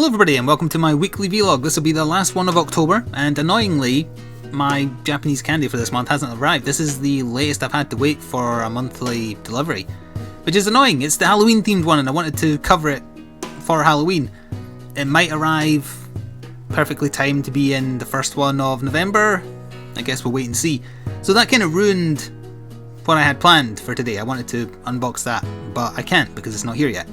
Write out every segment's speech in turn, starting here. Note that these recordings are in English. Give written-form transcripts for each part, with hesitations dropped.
Hello everybody and welcome to my weekly vlog. This will be the last one of October, and annoyingly my Japanese candy for this month hasn't arrived. This is the latest I've had to wait for a monthly delivery, which is annoying. It's the Halloween themed one and I wanted to cover it for Halloween. It might arrive perfectly timed to be in the first one of November. I guess we'll wait and see. So that kind of ruined what I had planned for today. I wanted to unbox that, but I can't because it's not here yet.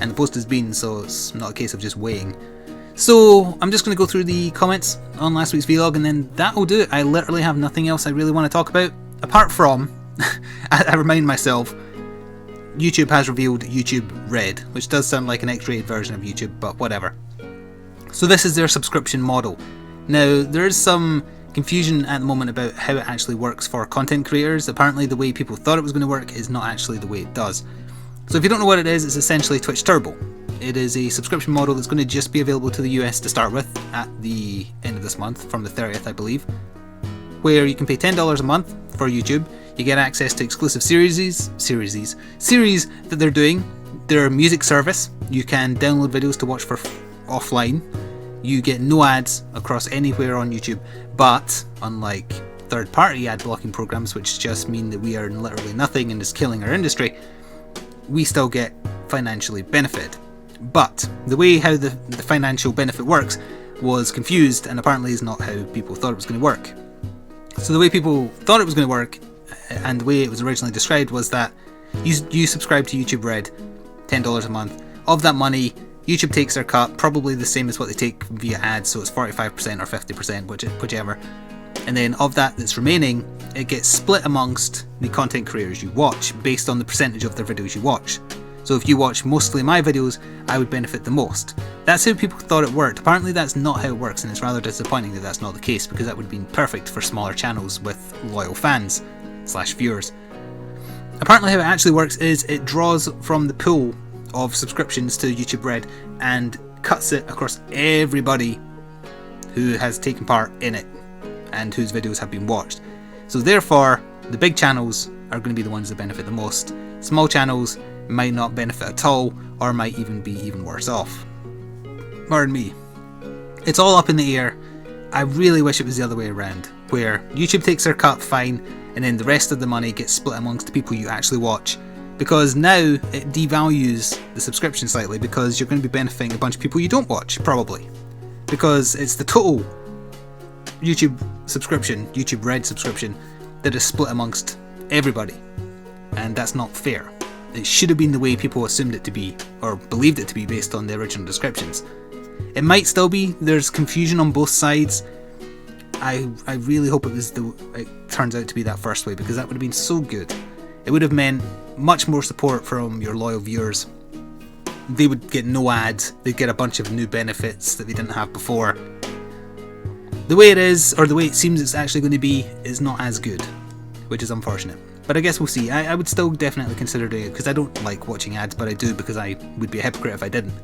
And the post has been, so it's not a case of just waiting. So I'm just going to go through the comments on last week's vlog and then that'll do it. I literally have nothing else I really want to talk about, apart from, I remind myself, YouTube has revealed YouTube Red, which does sound like an X-rated version of YouTube, but whatever. So this is their subscription model. Now, there is some confusion at the moment about how it actually works for content creators. Apparently the way people thought it was going to work is not actually the way it does. So if you don't know what it is, it's essentially Twitch Turbo. It is a subscription model that's going to just be available to the US to start with at the end of this month, from the 30th I believe, where you can pay $10 a month for YouTube. You get access to exclusive series that they're doing, their music service. You can download videos to watch for offline. You get no ads across anywhere on YouTube, but unlike third-party ad blocking programs, which just mean that we earn literally nothing and is killing our industry, we still get financially benefited. But the way how the financial benefit works was confused and apparently is not how people thought it was going to work. So the way people thought it was going to work and the way it was originally described was that you subscribe to YouTube Red, $10 a month. Of that money, YouTube takes their cut, probably the same as what they take via ads, so it's 45% or 50%, whichever. And then of that that's remaining, it gets split amongst the content creators you watch based on the percentage of their videos you watch. So if you watch mostly my videos, I would benefit the most. That's how people thought it worked. Apparently that's not how it works, and it's rather disappointing that that's not the case, because that would have been perfect for smaller channels with loyal fans / viewers. Apparently how it actually works is it draws from the pool of subscriptions to YouTube Red and cuts it across everybody who has taken part in it and whose videos have been watched. So therefore, the big channels are going to be the ones that benefit the most. Small channels might not benefit at all, or might even be even worse off. Pardon me. It's all up in the air. I really wish it was the other way around, where YouTube takes their cut, fine, and then the rest of the money gets split amongst the people you actually watch. Because now it devalues the subscription slightly, because you're going to be benefiting a bunch of people you don't watch, probably. Because it's the total YouTube subscription, YouTube Red subscription, that is split amongst everybody. And that's not fair. It should have been the way people assumed it to be, or believed it to be based on the original descriptions. It might still be, there's confusion on both sides. I really hope it turns out to be that first way, because that would have been so good. It would have meant much more support from your loyal viewers. They would get no ads, they'd get a bunch of new benefits that they didn't have before. The way it is, or the way it seems it's actually going to be, is not as good, which is unfortunate. But I guess we'll see. I would still definitely consider doing it, because I don't like watching ads, but I do because I would be a hypocrite if I didn't.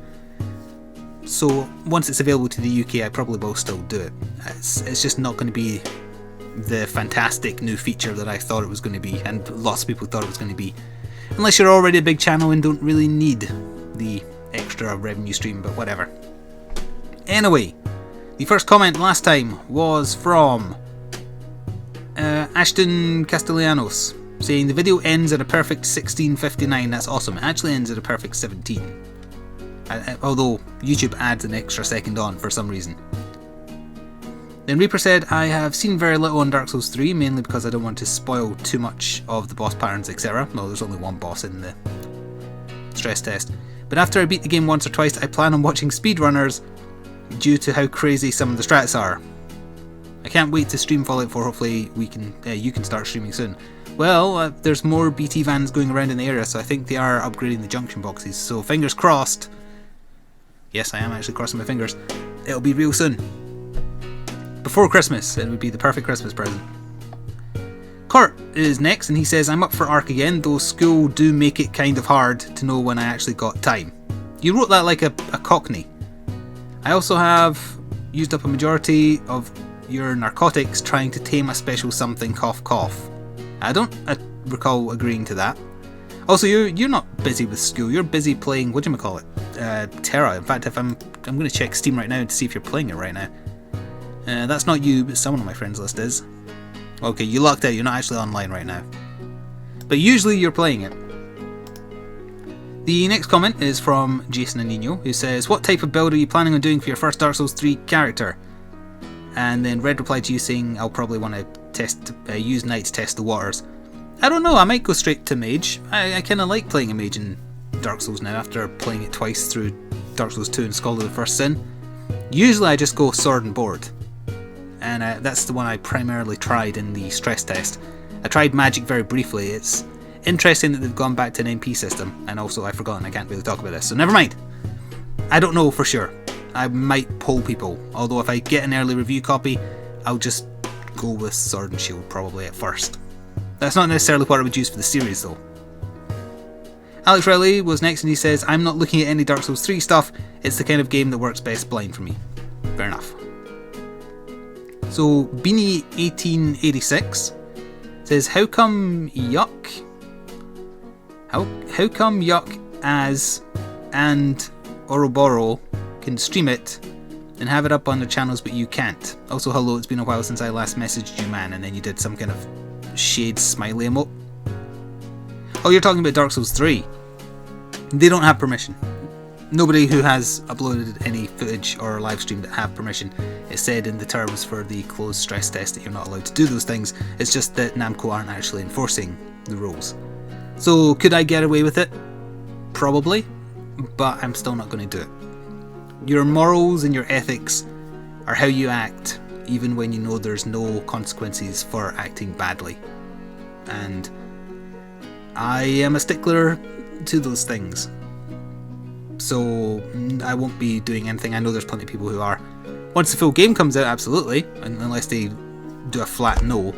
So once it's available to the UK, I probably will still do it. It's just not going to be the fantastic new feature that I thought it was going to be, and lots of people thought it was going to be. Unless you're already a big channel and don't really need the extra revenue stream, but whatever. Anyway, the first comment last time was from Ashton Castellanos, saying the video ends at a perfect 16:59. That's awesome. It actually ends at a perfect 17. Although YouTube adds an extra second on for some reason. Then Reaper said, I have seen very little on Dark Souls 3, mainly because I don't want to spoil too much of the boss patterns, etc. Well, there's only one boss in the stress test. But after I beat the game once or twice, I plan on watching speedrunners due to how crazy some of the strats are. I can't wait to stream Fallout 4, hopefully you can start streaming soon. Well, there's more BT vans going around in the area, so I think they are upgrading the junction boxes, so fingers crossed. Yes, I am actually crossing my fingers. It'll be real soon. Before Christmas, it would be the perfect Christmas present. Kurt is next, and he says, I'm up for ARK again, though school do make it kind of hard to know when I actually got time. You wrote that like a cockney. I also have used up a majority of your narcotics trying to tame a special something cough cough. I don't recall agreeing to that. Also, you're not busy with school, you're busy playing, whatchamacallit, Terra. In fact, if I'm going to check Steam right now to see if you're playing it right now. That's not you, but someone on my friends list is. Okay, you lucked out. You're not actually online right now. But usually you're playing it. The next comment is from Jason Anino, who says, what type of build are you planning on doing for your first Dark Souls 3 character? And then Red replied to you saying, I'll probably want to use Knight to test the waters. I don't know, I might go straight to Mage. I kind of like playing a Mage in Dark Souls now, after playing it twice through Dark Souls 2 and Scholar of the First Sin. Usually I just go Sword and Board. And that's the one I primarily tried in the stress test. I tried Magic very briefly. It's interesting that they've gone back to an MP system, and also I've forgotten I can't really talk about this, so never mind. I don't know for sure. I might poll people, although if I get an early review copy, I'll just go with Sword and Shield probably at first. That's not necessarily what I would use for the series though. Alex Riley was next and he says, I'm not looking at any Dark Souls 3 stuff, it's the kind of game that works best blind for me. Fair enough. So Beanie1886 says, how come Yuck as and Oroboro can stream it and have it up on their channels but you can't? Also, hello, it's been a while since I last messaged you, man, and then you did some kind of shade smiley emote. Oh, you're talking about Dark Souls 3. They don't have permission. Nobody who has uploaded any footage or live stream that have permission. It's said in the terms for the closed stress test that you're not allowed to do those things. It's just that Namco aren't actually enforcing the rules. So could I get away with it? Probably, but I'm still not going to do it. Your morals and your ethics are how you act, even when you know there's no consequences for acting badly. And I am a stickler to those things. So I won't be doing anything. I know there's plenty of people who are. Once the full game comes out, absolutely, unless they do a flat no.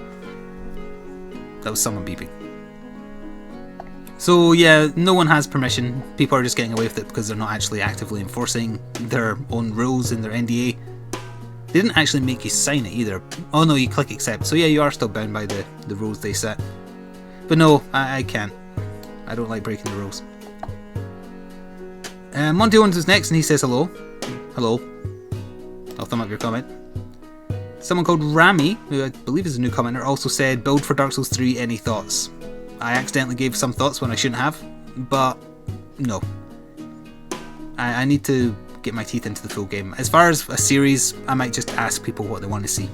That was someone beeping. So yeah, no one has permission. People are just getting away with it because they're not actually actively enforcing their own rules in their NDA. They didn't actually make you sign it either. Oh no, you click accept. So yeah, you are still bound by the rules they set. But no, I can't. I don't like breaking the rules. Monty Owens is next and he says hello. Hello. I'll thumb up your comment. Someone called Rami, who I believe is a new commenter, also said, build for Dark Souls 3, any thoughts? I accidentally gave some thoughts when I shouldn't have, but no. I need to get my teeth into the full game. As far as a series, I might just ask people what they want to see.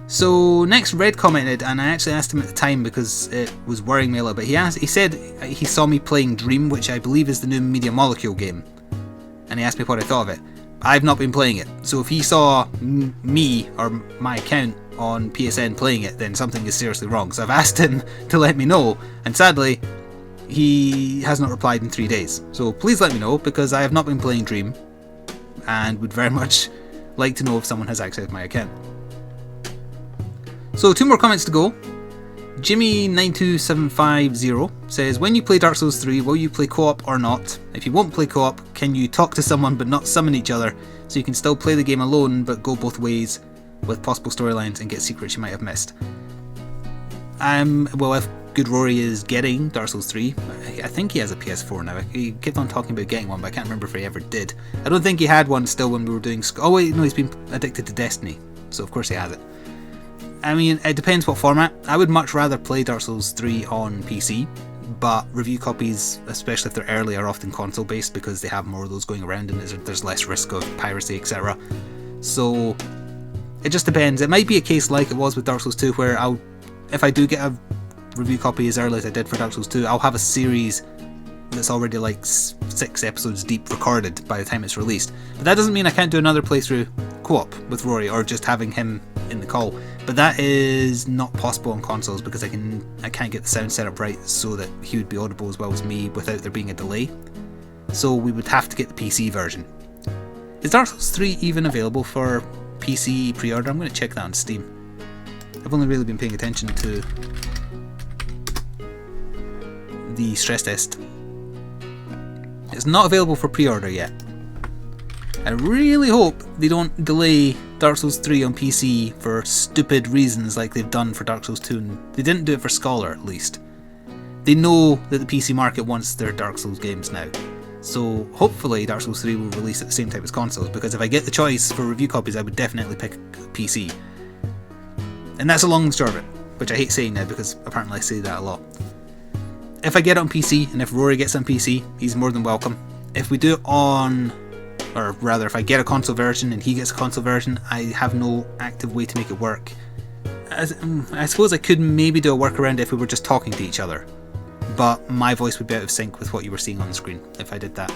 So next, Red commented, and I actually asked him at the time because it was worrying me a little bit. He said he saw me playing Dream, which I believe is the new Media Molecule game, and he asked me what I thought of it. I've not been playing it, so if he saw me or my account on PSN playing it, then something is seriously wrong. So I've asked him to let me know, and sadly, he has not replied in 3 days. So please let me know, because I have not been playing Dream, and would very much like to know if someone has accessed my account. So 2 more comments to go. Jimmy92750 says, when you play Dark Souls 3, will you play co-op or not? If you won't play co-op, can you talk to someone but not summon each other, so you can still play the game alone but go both ways with possible storylines and get secrets you might have missed? Well, if Good Rory is getting Dark Souls 3, I think he has a PS4 now. He kept on talking about getting one, but I can't remember if he ever did. I don't think he had one still when we were doing... Oh wait, no, he's been addicted to Destiny, so of course he has it. I mean, it depends what format. I would much rather play Dark Souls 3 on PC, but review copies, especially if they're early, are often console based because they have more of those going around and there's less risk of piracy, etc. So it just depends. It might be a case like it was with Dark Souls 2 where if I do get a review copy as early as I did for Dark Souls 2, I'll have a series that's already like 6 episodes deep recorded by the time it's released. But that doesn't mean I can't do another playthrough co-op with Rory or just having him in the call. But that is not possible on consoles because I can't get the sound set up right so that he would be audible as well as me without there being a delay. So we would have to get the PC version. Is Dark Souls 3 even available for PC pre-order? I'm going to check that on Steam. I've only really been paying attention to the stress test. It's not available for pre-order yet. I really hope they don't delay Dark Souls 3 on PC for stupid reasons like they've done for Dark Souls 2, and they didn't do it for Scholar at least. They know that the PC market wants their Dark Souls games now, So hopefully Dark Souls 3 will release at the same time as consoles, because if I get the choice for review copies, I would definitely pick PC. And that's a long short of it, which I hate saying now because apparently I say that a lot. If I get it on PC, and if Rory gets it on PC, he's more than welcome. If we do it on, or rather if I get a console version and he gets a console version, I have no active way to make it work. I suppose I could maybe do a workaround if we were just talking to each other, but my voice would be out of sync with what you were seeing on the screen if I did that.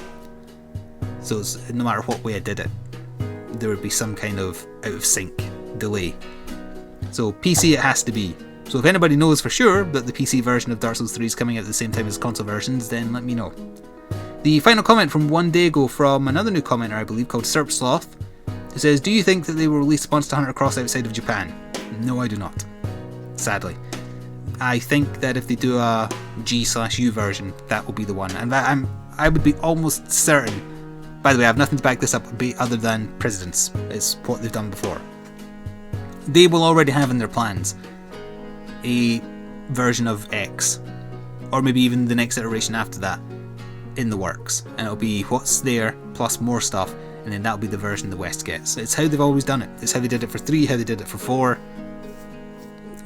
So no matter what way I did it, there would be some kind of out of sync delay. So PC it has to be. So if anybody knows for sure that the PC version of Dark Souls 3 is coming out at the same time as console versions, then let me know. The final comment from one day ago from another new commenter, I believe, called Serp Sloth, who says, do you think that they will release Monster Hunter Cross outside of Japan? No, I do not. Sadly. I think that if they do a G/U version, that will be the one. And I would be almost certain, by the way, I have nothing to back this up other than Presidents. It's what they've done before. They will already have in their plans a version of X, or maybe even the next iteration after that, in the works. And it'll be what's there, plus more stuff, and then that'll be the version the West gets. It's how they've always done it. It's how they did it for 3, how they did it for 4.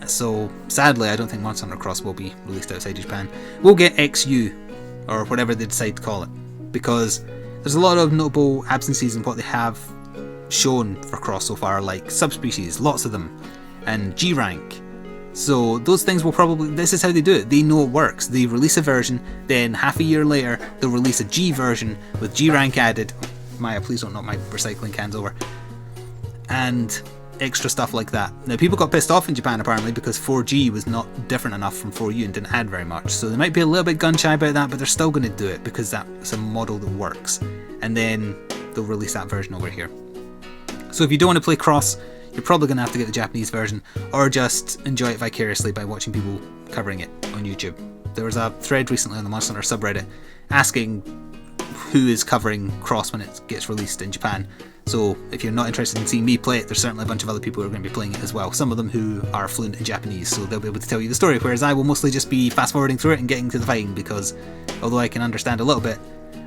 So, sadly, I don't think Monster Hunter Cross will be released outside Japan. We'll get XU, or whatever they decide to call it, because there's a lot of notable absences in what they have shown for Cross so far, like subspecies, lots of them, and G rank. So those things will probably, this is how they do it. They know it works. They release a version, then half a year later they'll release a G version with G rank added. Maya, please don't knock my recycling cans over. And extra stuff like that. Now people got pissed off in Japan apparently because 4G was not different enough from 4U and didn't add very much. So they might be a little bit gun shy about that, but they're still going to do it because that's a model that works. And then they'll release that version over here. So if you don't want to play Cross, you're probably going to have to get the Japanese version, or just enjoy it vicariously by watching people covering it on YouTube. There was a thread recently on the Monster Hunter subreddit asking who is covering Cross when it gets released in Japan. So if you're not interested in seeing me play it, there's certainly a bunch of other people who are going to be playing it as well. Some of them who are fluent in Japanese, so they'll be able to tell you the story, whereas I will mostly just be fast forwarding through it and getting to the fighting, because although I can understand a little bit,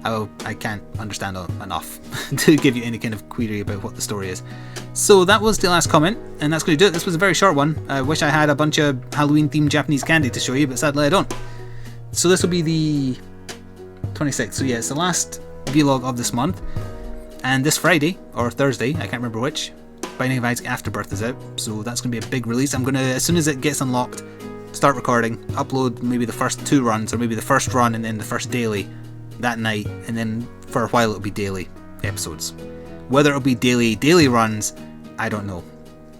I can't understand enough to give you any kind of query about what the story is. So that was the last comment, and that's going to do it. This was a very short one. I wish I had a bunch of Halloween themed Japanese candy to show you, but sadly I don't. So this will be the 26th. So yeah, it's the last vlog of this month. And this Friday, or Thursday, I can't remember which, Binding of Isaac Afterbirth is out. So that's going to be a big release. I'm going to, as soon as it gets unlocked, start recording, upload maybe the first 2 runs, or maybe the first run and then the first daily that night, and then for a while it'll be daily episodes. Whether it'll be daily runs, I don't know.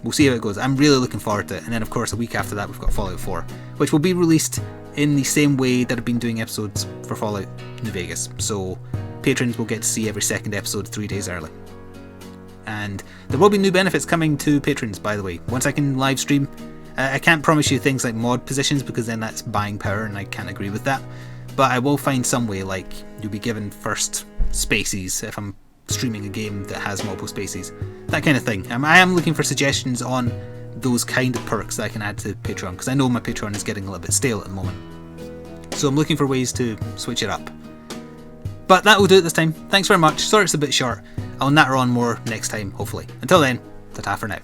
We'll see how it goes. I'm really looking forward to it. And then of course a week after that we've got Fallout 4, which will be released in the same way that I've been doing episodes for Fallout New Vegas. So patrons will get to see every second episode 3 days early. And there will be new benefits coming to patrons, by the way. Once I can live stream, I can't promise you things like mod positions, because then that's buying power and I can't agree with that. But I will find some way, like you'll be given first spaces if I'm streaming a game that has multiple spaces, that kind of thing. I am looking for suggestions on those kind of perks that I can add to Patreon, because I know my Patreon is getting a little bit stale at the moment. So I'm looking for ways to switch it up. But that will do it this time. Thanks very much. Sorry it's a bit short. I'll natter on more next time, hopefully. Until then, ta-ta for now.